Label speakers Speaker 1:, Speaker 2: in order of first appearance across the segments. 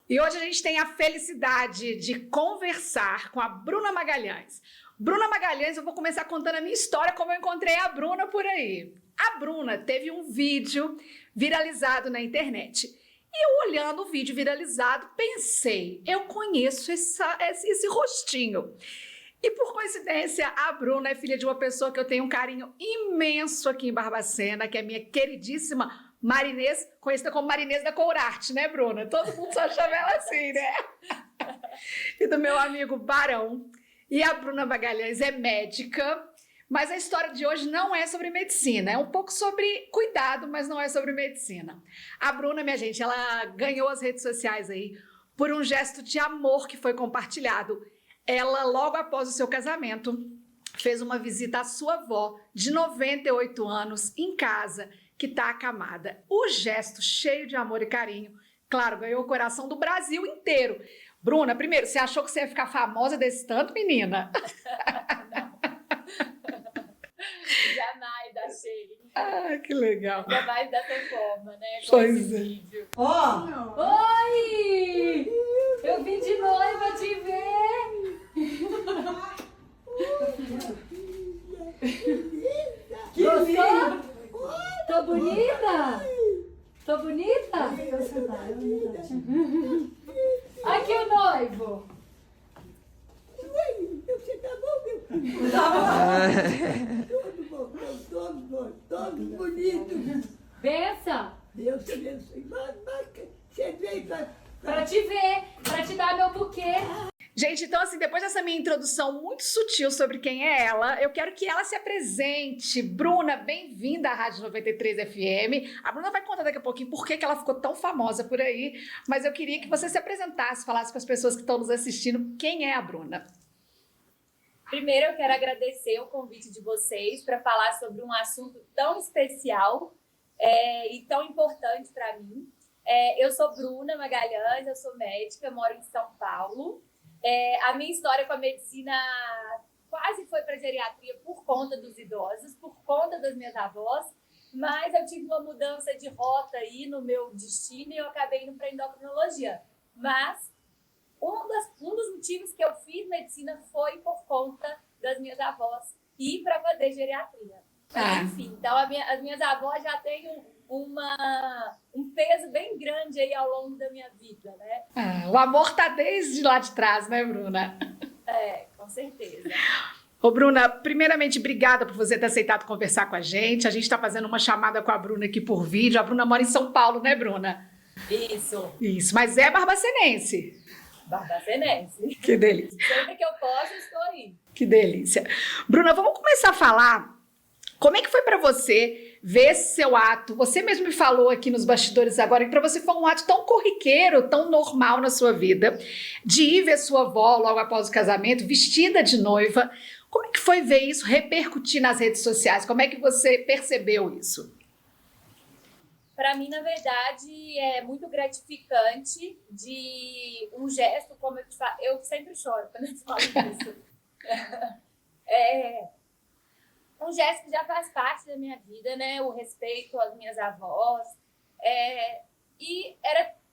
Speaker 1: E hoje a gente tem a felicidade de conversar com a Bruna Magalhães. Bruna Magalhães, eu vou começar contando a minha história, como eu encontrei a Bruna por aí. A Bruna teve um vídeo viralizado na internet. E eu, olhando o vídeo viralizado, pensei, eu conheço esse rostinho. E por coincidência, a Bruna é filha de uma pessoa que eu tenho um carinho imenso aqui em Barbacena, que é minha queridíssima Marinês, conhecida como Marinês da Courarte, né, Bruna? Todo mundo só chama ela assim, né? E do meu amigo Barão. E a Bruna Magalhães é médica, mas a história de hoje não é sobre medicina, é um pouco sobre cuidado, mas não é sobre medicina. A Bruna, minha gente, ela ganhou as redes sociais aí por um gesto de amor que foi compartilhado. Ela, logo após o seu casamento, fez uma visita à sua avó, de 98 anos, em casa, que está acamada. O gesto cheio de amor e carinho, claro, ganhou o coração do Brasil inteiro. Bruna, primeiro, você achou que você ia ficar famosa desse tanto, menina?
Speaker 2: Jamais achei.
Speaker 1: Ah, que legal.
Speaker 2: Ainda mais dessa forma, né? Com
Speaker 1: Pois
Speaker 2: esse
Speaker 1: é.
Speaker 2: vídeo.
Speaker 3: Ó!
Speaker 2: Oi! Eu vim de noiva te ver!
Speaker 3: Que lindo!
Speaker 2: Tô bonita? Tô bonita? Aqui o noivo!
Speaker 3: Você tá bom, meu? Tá bom. Todo bonito.
Speaker 2: Benção!
Speaker 3: Deus te abençoe. Mas você veio
Speaker 2: Pra te ver, pra te dar meu buquê.
Speaker 1: Gente, então assim, depois dessa minha introdução muito sutil sobre quem é ela, eu quero que ela se apresente. Bruna, bem-vinda à Rádio 93 FM. A Bruna vai contar daqui a pouquinho por que ela ficou tão famosa por aí, mas eu queria que você se apresentasse, falasse com as pessoas que estão nos assistindo quem é a Bruna.
Speaker 2: Primeiro, eu quero agradecer o convite de vocês para falar sobre um assunto tão especial e tão importante para mim. Eu sou Bruna Magalhães, eu sou médica, moro em São Paulo. A minha história com a medicina quase foi para geriatria por conta dos idosos, por conta das minhas avós, mas eu tive uma mudança de rota aí no meu destino e eu acabei indo para endocrinologia. Mas um dos motivos que eu fiz medicina foi por conta das minhas avós e para fazer geriatria. Mas, enfim, então as minhas avós já têm um peso bem grande aí ao longo da minha vida, né?
Speaker 1: O amor tá desde lá de trás, né, Bruna?
Speaker 2: Com certeza.
Speaker 1: Ô, Bruna, primeiramente, obrigada por você ter aceitado conversar com a gente. A gente está fazendo uma chamada com a Bruna aqui por vídeo. A Bruna mora em São Paulo, né, Bruna? Isso, mas é barbacenense.
Speaker 2: Barbacenense.
Speaker 1: Que delícia.
Speaker 2: Sempre que eu posso, eu estou aí.
Speaker 1: Que delícia. Bruna, vamos começar a falar. Como é que foi para você ver esse seu ato? Você mesmo me falou aqui nos bastidores agora que para você foi um ato tão corriqueiro, tão normal na sua vida, de ir ver sua avó logo após o casamento, vestida de noiva. Como é que foi ver isso repercutir nas redes sociais? Como é que você percebeu isso?
Speaker 2: Para mim, na verdade, é muito gratificante de um gesto, como eu te falo. Eu sempre choro quando eu te falo isso. Um gesto que já faz parte da minha vida, né? O respeito às minhas avós. E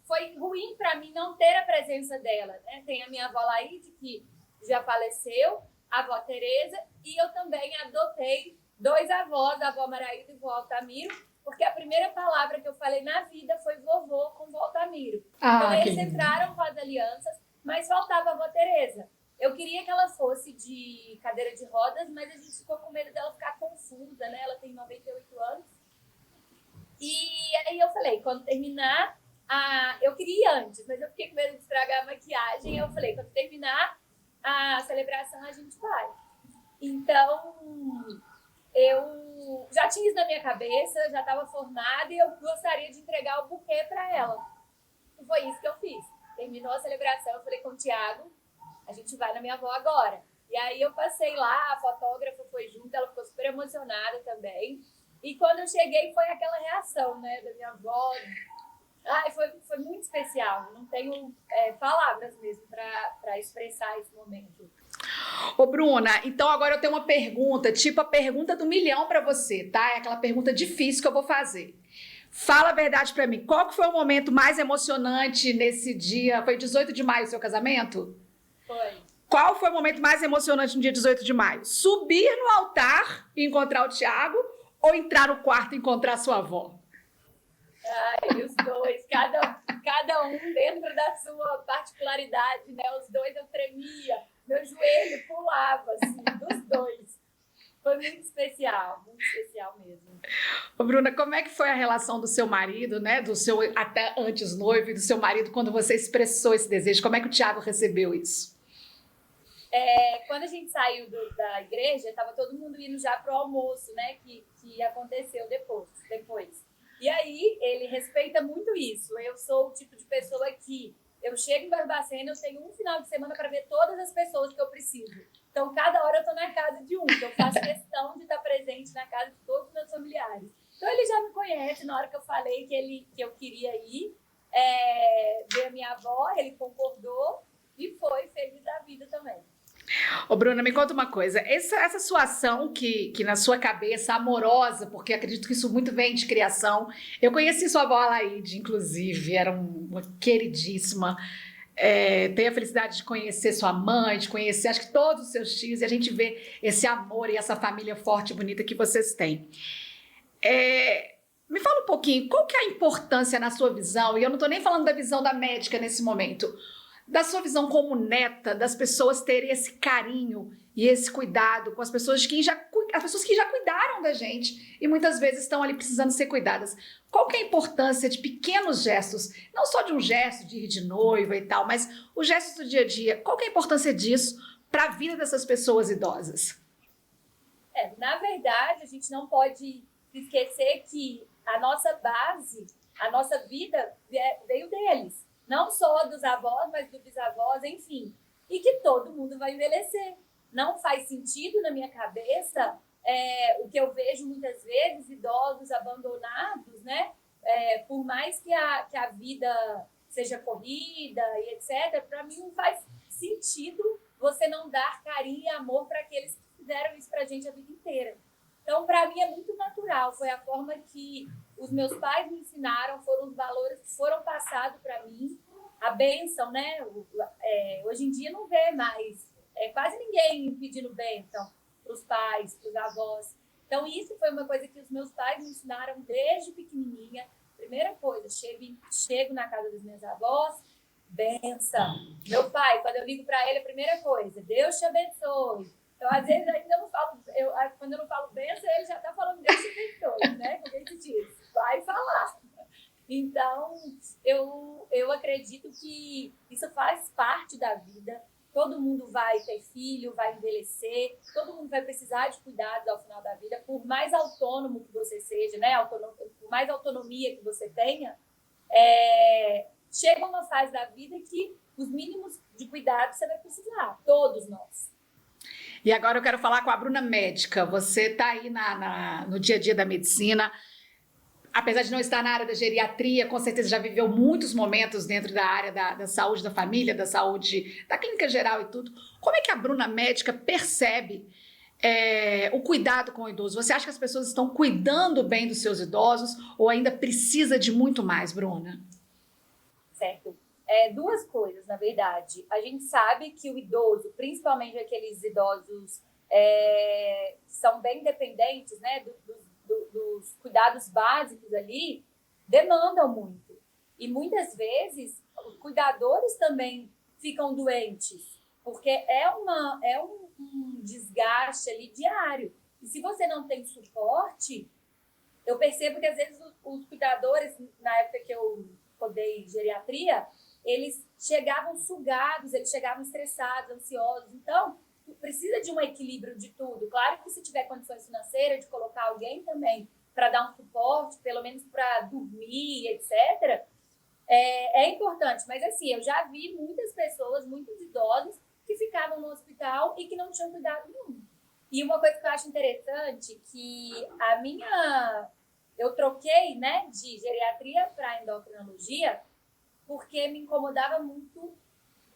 Speaker 2: foi ruim para mim não ter a presença dela, né? Tem a minha avó Laíde, que já faleceu, a avó Tereza, e eu também adotei 2 avós, a avó Maraída e o avô Altamiro, porque a primeira palavra que eu falei na vida foi vovô com o avô Altamiro. Então eles entraram com as alianças, mas faltava a avó Tereza. Eu queria que ela fosse de cadeira de rodas, mas a gente ficou com medo dela ficar confusa, né? Ela tem 98 anos. E aí eu falei, quando terminar, eu queria ir antes, mas eu fiquei com medo de estragar a maquiagem. Eu falei, quando terminar a celebração, a gente vai. Então, eu já tinha isso na minha cabeça, já estava formada e eu gostaria de entregar o buquê para ela. E foi isso que eu fiz. Terminou a celebração, eu falei com o Thiago, a gente vai na minha avó agora. E aí eu passei lá, a fotógrafa foi junto, ela ficou super emocionada também. E quando eu cheguei, foi aquela reação, né, da minha avó. Foi muito especial. Não tenho palavras mesmo para expressar esse momento.
Speaker 1: Ô, Bruna, então agora eu tenho uma pergunta, tipo a pergunta do milhão para você, tá? É aquela pergunta difícil que eu vou fazer. Fala a verdade pra mim. Qual que foi o momento mais emocionante nesse dia? Foi 18 de maio o seu casamento?
Speaker 2: Foi.
Speaker 1: Qual foi o momento mais emocionante no dia 18 de maio? Subir no altar e encontrar o Thiago ou entrar no quarto e encontrar sua avó?
Speaker 2: Ai, os dois, cada um dentro da sua particularidade, né? Os dois eu tremia, meu joelho pulava, assim, dos dois. Foi muito especial mesmo.
Speaker 1: Ô, Bruna, como é que foi a relação do seu marido, né? Do seu até antes noivo e do seu marido quando você expressou esse desejo? Como é que o Thiago recebeu isso?
Speaker 2: Quando a gente saiu da igreja, estava todo mundo indo já pro almoço, né? Que aconteceu depois. E aí, ele respeita muito isso. Eu sou o tipo de pessoa que eu chego em Barbacena, eu tenho um final de semana para ver todas as pessoas que eu preciso. Então, cada hora eu estou na casa de um. Então, eu faço questão de estar presente na casa de todos os meus familiares. Então, ele já me conhece. Na hora que eu falei que eu queria ir ver a minha avó, ele concordou e foi feliz da vida também.
Speaker 1: Ô, Bruna, me conta uma coisa. Essa sua ação que na sua cabeça, amorosa, porque acredito que isso muito vem de criação. Eu conheci sua avó Alaide, inclusive, era uma queridíssima. Tenho a felicidade de conhecer sua mãe, de conhecer, acho que todos os seus tios, e a gente vê esse amor e essa família forte e bonita que vocês têm. Me fala um pouquinho, qual que é a importância na sua visão, e eu não estou nem falando da visão da médica nesse momento, da sua visão como neta, das pessoas terem esse carinho e esse cuidado com as pessoas que já cuidaram da gente e muitas vezes estão ali precisando ser cuidadas. Qual que é a importância de pequenos gestos, não só de um gesto de ir de noiva e tal, mas os gestos do dia a dia, qual que é a importância disso para a vida dessas pessoas idosas?
Speaker 2: Na verdade, a gente não pode esquecer que a nossa base, a nossa vida veio deles. Não só dos avós, mas dos bisavós, enfim. E que todo mundo vai envelhecer. Não faz sentido na minha cabeça o que eu vejo muitas vezes, idosos abandonados, né? Por mais que a vida seja corrida e etc., para mim não faz sentido você não dar carinho e amor para aqueles que fizeram isso para a gente a vida inteira. Então, para mim é muito natural. Foi a forma que os meus pais me ensinaram, foram os valores que foram passados para mim. A bênção, né? Hoje em dia não vê mais quase ninguém pedindo bênção para os pais, para os avós. Então, isso foi uma coisa que os meus pais me ensinaram desde pequenininha. Primeira coisa, chego na casa dos meus avós, bênção. Meu pai, quando eu ligo para ele, a primeira coisa, Deus te abençoe. Então, às vezes, ainda não falo, quando eu não falo bênção, ele já está falando Deus te abençoe, né? Como ele diz, vai falar. Então, eu acredito que isso faz parte da vida. Todo mundo vai ter filho, vai envelhecer, todo mundo vai precisar de cuidados ao final da vida. Por mais autônomo que você seja, né? Por mais autonomia que você tenha, chega uma fase da vida que os mínimos de cuidado você vai precisar, todos nós.
Speaker 1: E agora eu quero falar com a Bruna médica. Você está aí no dia a dia da medicina. Apesar de não estar na área da geriatria, com certeza já viveu muitos momentos dentro da área da saúde da família, da saúde, da clínica geral e tudo. Como é que a Bruna médica percebe o cuidado com o idoso? Você acha que as pessoas estão cuidando bem dos seus idosos ou ainda precisa de muito mais, Bruna?
Speaker 2: Certo. Duas coisas, na verdade. A gente sabe que o idoso, principalmente aqueles idosos que são bem dependentes, né, dos cuidados básicos ali, demandam muito. E muitas vezes os cuidadores também ficam doentes, porque é um desgaste ali diário. E se você não tem suporte, eu percebo que às vezes os cuidadores, na época que eu estudei geriatria, eles chegavam sugados, eles chegavam estressados, ansiosos. Então, precisa de um equilíbrio de tudo. Claro que se tiver condições financeiras de colocar alguém também para dar um suporte, pelo menos para dormir, etc., é importante. Mas assim, eu já vi muitas pessoas, muitos idosos, que ficavam no hospital e que não tinham cuidado nenhum. E uma coisa que eu acho interessante, que eu troquei, né, de geriatria para endocrinologia, porque me incomodava muito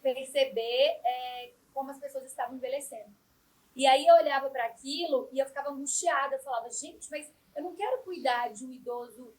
Speaker 2: perceber como as pessoas estavam envelhecendo. E aí eu olhava para aquilo e eu ficava angustiada. Eu falava, gente, mas eu não quero cuidar de um idoso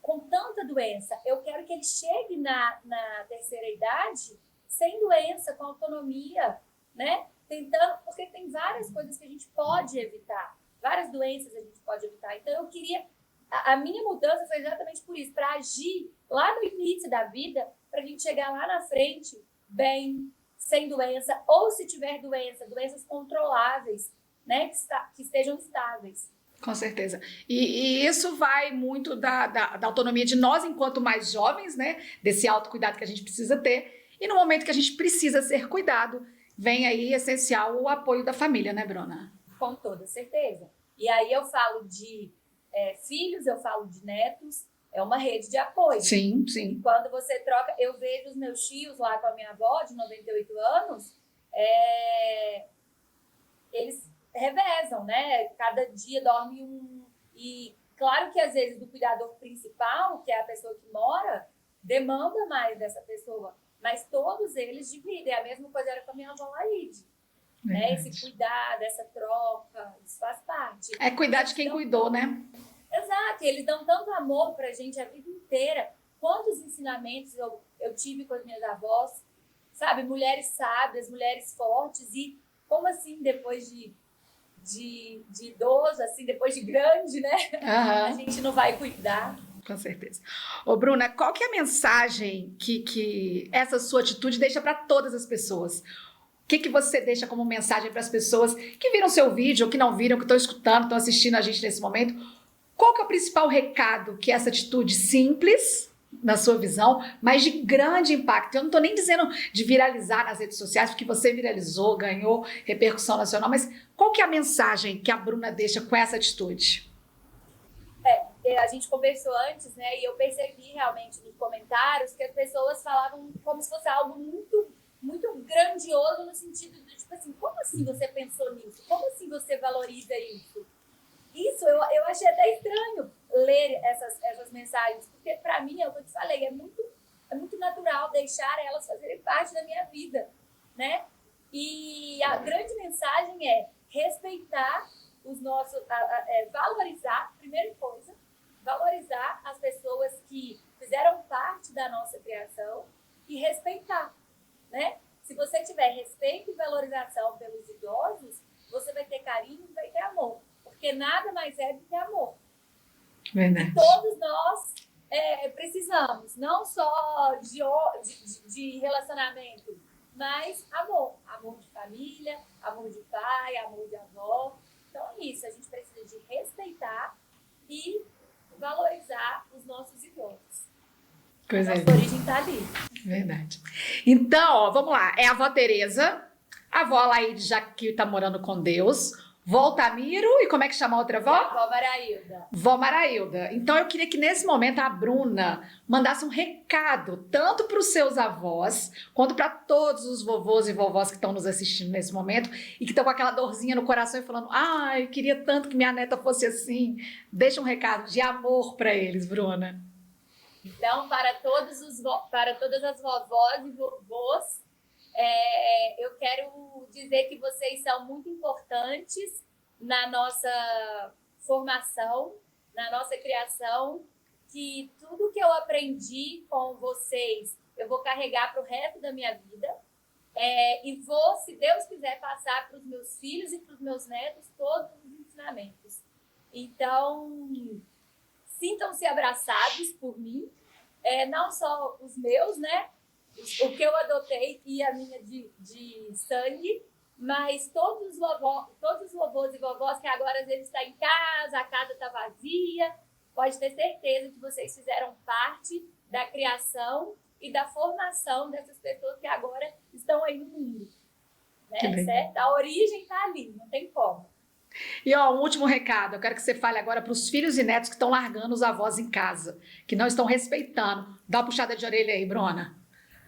Speaker 2: com tanta doença. Eu quero que ele chegue na terceira idade sem doença, com autonomia, né? Tentando, porque tem várias coisas que a gente pode evitar, várias doenças a gente pode evitar. Então eu queria, a minha mudança foi exatamente por isso, para agir lá no início da vida, para a gente chegar lá na frente bem, sem doença, ou se tiver doença, doenças controláveis, né? Que estejam estáveis.
Speaker 1: Com certeza. E isso vai muito da autonomia de nós, enquanto mais jovens, né? Desse autocuidado que a gente precisa ter. E no momento que a gente precisa ser cuidado, vem aí essencial o apoio da família, né, Bruna?
Speaker 2: Com toda certeza. E aí eu falo de filhos, eu falo de netos, é uma rede de apoio.
Speaker 1: Sim, sim.
Speaker 2: Quando você troca, eu vejo os meus tios lá com a minha avó, de 98 anos, eles revezam, né? Cada dia dorme um. E claro que às vezes do cuidador principal, que é a pessoa que mora, demanda mais dessa pessoa. Mas todos eles dividem. A mesma coisa era com a minha avó Laide. Né? Esse cuidar, dessa troca, isso faz parte.
Speaker 1: É cuidar de quem cuidou, né?
Speaker 2: Exato. Eles dão tanto amor pra gente a vida inteira. Quantos ensinamentos eu tive com as minhas avós, sabe? Mulheres sábias, mulheres fortes. E como assim, depois de idoso, assim, depois de grande, né?
Speaker 1: Uhum.
Speaker 2: A gente não vai cuidar.
Speaker 1: Com certeza. Ô, Bruna, qual que é a mensagem que essa sua atitude deixa para todas as pessoas? O que você deixa como mensagem para as pessoas que viram seu vídeo ou que não viram, que estão escutando, estão assistindo a gente nesse momento? Qual que é o principal recado que essa atitude simples, na sua visão, mas de grande impacto? Eu não estou nem dizendo de viralizar nas redes sociais, porque você viralizou, ganhou repercussão nacional, mas qual que é a mensagem que a Bruna deixa com essa atitude?
Speaker 2: A gente conversou antes, né? E eu percebi realmente nos comentários que as pessoas falavam como se fosse algo muito, muito grandioso no sentido de, tipo assim, como assim você pensou nisso? Como assim você valoriza isso? Isso eu achei até estranho ler essas mensagens, porque para mim, é o que eu te falei, é muito natural deixar elas fazerem parte da minha vida, né? E a grande mensagem é respeitar os nossos, valorizar, primeira coisa, valorizar as pessoas que fizeram parte da nossa criação e respeitar, né? Se você tiver respeito e valorização pelos idosos, você vai ter carinho e vai ter amor, porque nada mais é do que amor.
Speaker 1: Verdade.
Speaker 2: E todos nós precisamos, não só de relacionamento, mas amor. Amor de família, amor de pai, amor de avó. Então é isso, a gente precisa de respeitar e valorizar os nossos idosos.
Speaker 1: Coisa
Speaker 2: a nossa origem está ali.
Speaker 1: Verdade. Então, ó, vamos lá. É a avó Tereza, a avó Laide, já que está morando com Deus, vó Tamiro e como é que chama a outra avó?
Speaker 2: Vó Marailda.
Speaker 1: Vó Marailda. Então, eu queria que nesse momento a Bruna mandasse um recado tanto para os seus avós, quanto para todos os vovôs e vovós que estão nos assistindo nesse momento e que estão com aquela dorzinha no coração e falando, eu queria tanto que minha neta fosse assim. Deixa um recado de amor para eles, Bruna.
Speaker 2: Então, para todas as vovós e vovôs, eu quero dizer que vocês são muito importantes na nossa formação, na nossa criação, que tudo que eu aprendi com vocês, eu vou carregar para o resto da minha vida e vou, se Deus quiser, passar para os meus filhos e para os meus netos todos os ensinamentos. Então, sintam-se abraçados por mim, não só os meus, né? O que eu adotei e a minha de sangue, mas todos os vovôs e vovós que agora às vezes estão em casa, a casa está vazia, pode ter certeza que vocês fizeram parte da criação e da formação dessas pessoas que agora estão aí no mundo. Né? Certo? A origem está ali, não tem como.
Speaker 1: E um último recado, eu quero que você fale agora para os filhos e netos que estão largando os avós em casa, que não estão respeitando. Dá uma puxada de orelha aí, Bruna.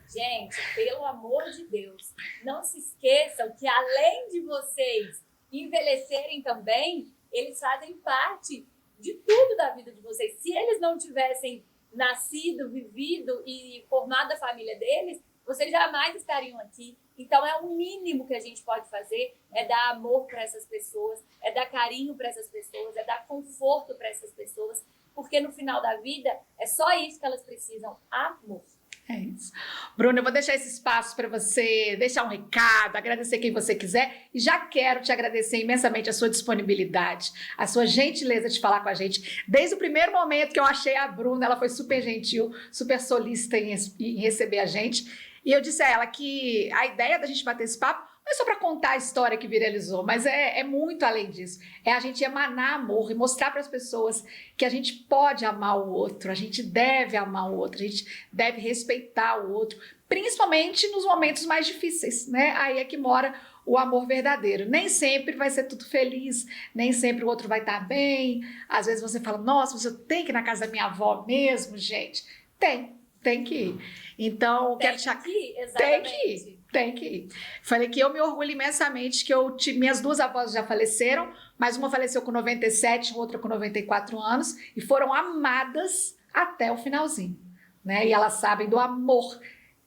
Speaker 2: Gente, pelo amor de Deus, não se esqueçam que além de vocês envelhecerem também, eles fazem parte de tudo da vida de vocês. Se eles não tivessem nascido, vivido e formado a família deles, vocês jamais estariam aqui. Então, é o mínimo que a gente pode fazer, é dar amor para essas pessoas, é dar carinho para essas pessoas, é dar conforto para essas pessoas, porque no final da vida é só isso que elas precisam, amor.
Speaker 1: É isso. Bruna, eu vou deixar esse espaço para você deixar um recado, agradecer quem você quiser e já quero te agradecer imensamente a sua disponibilidade, a sua gentileza de falar com a gente. Desde o primeiro momento que eu achei a Bruna, ela foi super gentil, super solícita em receber a gente. E eu disse a ela que a ideia da gente bater esse papo não é só para contar a história que viralizou, mas é muito além disso. É a gente emanar amor e mostrar para as pessoas que a gente pode amar o outro, a gente deve amar o outro, a gente deve respeitar o outro, principalmente nos momentos mais difíceis, né? Aí é que mora o amor verdadeiro. Nem sempre vai ser tudo feliz, nem sempre o outro vai estar bem. Às vezes você fala, nossa, você tem que ir na casa da minha avó mesmo, gente? Tem que ir. Então,
Speaker 2: Tem
Speaker 1: quero te...
Speaker 2: que ir, exatamente.
Speaker 1: Tem que ir. Falei que eu me orgulho imensamente que minhas duas avós já faleceram, mas uma faleceu com 97, outra com 94 anos, e foram amadas até o finalzinho, né? E elas sabem do amor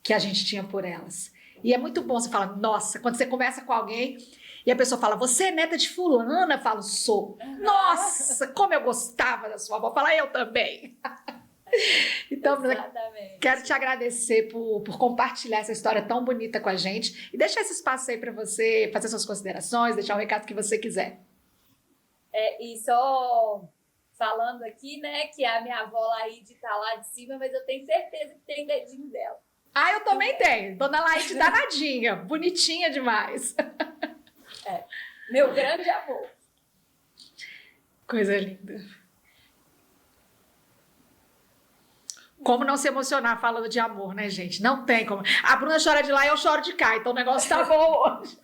Speaker 1: que a gente tinha por elas. E é muito bom você falar, nossa, quando você conversa com alguém e a pessoa fala, você é neta de fulana? Eu falo, sou. Nossa, como eu gostava da sua avó. Fala, eu também. Então, Bruna, quero te agradecer por compartilhar essa história tão bonita com a gente e deixar esse espaço aí para você fazer suas considerações, deixar o recado que você quiser.
Speaker 2: E só falando aqui, né, que a minha avó Laíde tá lá de cima, mas eu tenho certeza que tem dedinho dela.
Speaker 1: Ah, eu também tenho. Dona Laíde danadinha, bonitinha demais.
Speaker 2: Meu grande amor.
Speaker 1: Coisa linda. Como não se emocionar falando de amor, né, gente? Não tem como. A Bruna chora de lá e eu choro de cá, então o negócio tá bom hoje.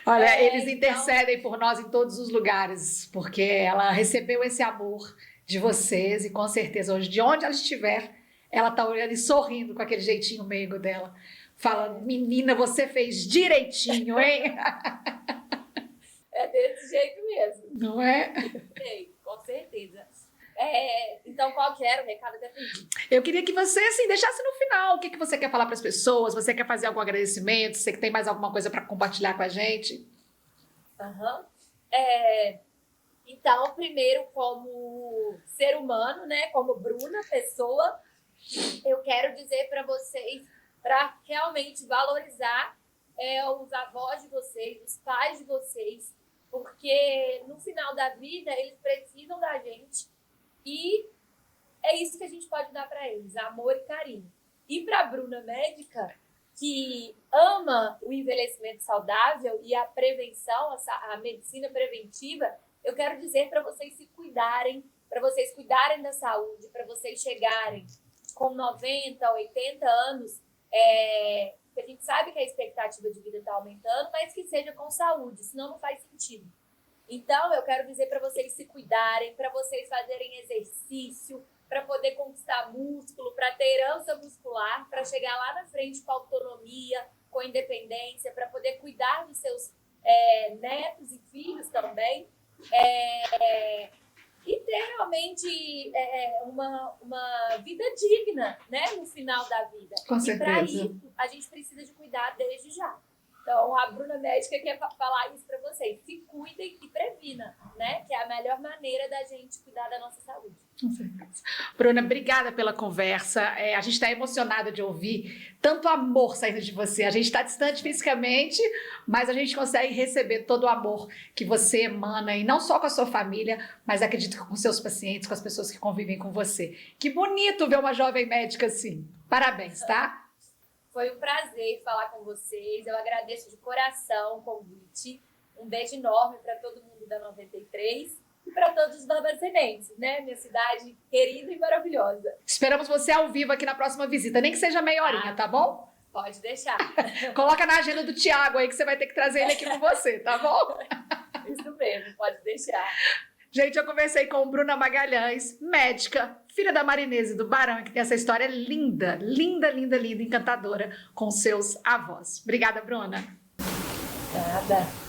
Speaker 1: Olha, eles intercedem por nós em todos os lugares, porque ela recebeu esse amor de vocês e com certeza hoje, de onde ela estiver, ela tá olhando e sorrindo com aquele jeitinho meigo dela, falando, menina, você fez direitinho, hein?
Speaker 2: É desse jeito mesmo.
Speaker 1: Não é?
Speaker 2: Sei, com certeza. Então, qual que era o recado? Até perdi.
Speaker 1: Eu queria que você, assim, deixasse no final o que você quer falar para as pessoas, você quer fazer algum agradecimento, você tem mais alguma coisa para compartilhar com a gente?
Speaker 2: Então, primeiro, como ser humano, né, como Bruna, pessoa, eu quero dizer para vocês, para realmente valorizar os avós de vocês, os pais de vocês, porque no final da vida eles precisam da gente. E é isso que a gente pode dar para eles, amor e carinho. E para a Bruna médica, que ama o envelhecimento saudável e a prevenção, a medicina preventiva, eu quero dizer para vocês se cuidarem, para vocês cuidarem da saúde, para vocês chegarem com 90, 80 anos, que a gente sabe que a expectativa de vida está aumentando, mas que seja com saúde, senão não faz sentido. Então, eu quero dizer para vocês se cuidarem, para vocês fazerem exercício, para poder conquistar músculo, para ter herança muscular, para chegar lá na frente com autonomia, com independência, para poder cuidar dos seus netos e filhos também. E ter realmente uma vida digna, né, no final da vida.
Speaker 1: Com certeza.
Speaker 2: E para isso, a gente precisa de cuidar desde já. Então, a Bruna médica quer falar isso para vocês. Se cuidem e previna, né? Que é a melhor maneira da gente cuidar da nossa saúde.
Speaker 1: Com certeza. Bruna, obrigada pela conversa. A gente está emocionada de ouvir tanto amor saindo de você. A gente está distante fisicamente, mas a gente consegue receber todo o amor que você emana, e não só com a sua família, mas acredito que com seus pacientes, com as pessoas que convivem com você. Que bonito ver uma jovem médica assim. Parabéns, tá?
Speaker 2: Foi um prazer falar com vocês. Eu agradeço de coração o convite. Um beijo enorme para todo mundo da 93 e para todos os barbacenenses, né? Minha cidade querida e maravilhosa.
Speaker 1: Esperamos você ao vivo aqui na próxima visita, nem que seja meia horinha, tá bom?
Speaker 2: Pode deixar.
Speaker 1: Coloca na agenda do Thiago aí que você vai ter que trazer ele aqui com você, tá bom?
Speaker 2: Isso mesmo, pode deixar.
Speaker 1: Gente, eu conversei com Bruna Magalhães, médica, filha da Marinese do Barão, que tem essa história linda, linda, linda, linda, encantadora com seus avós. Obrigada, Bruna.
Speaker 2: Nada.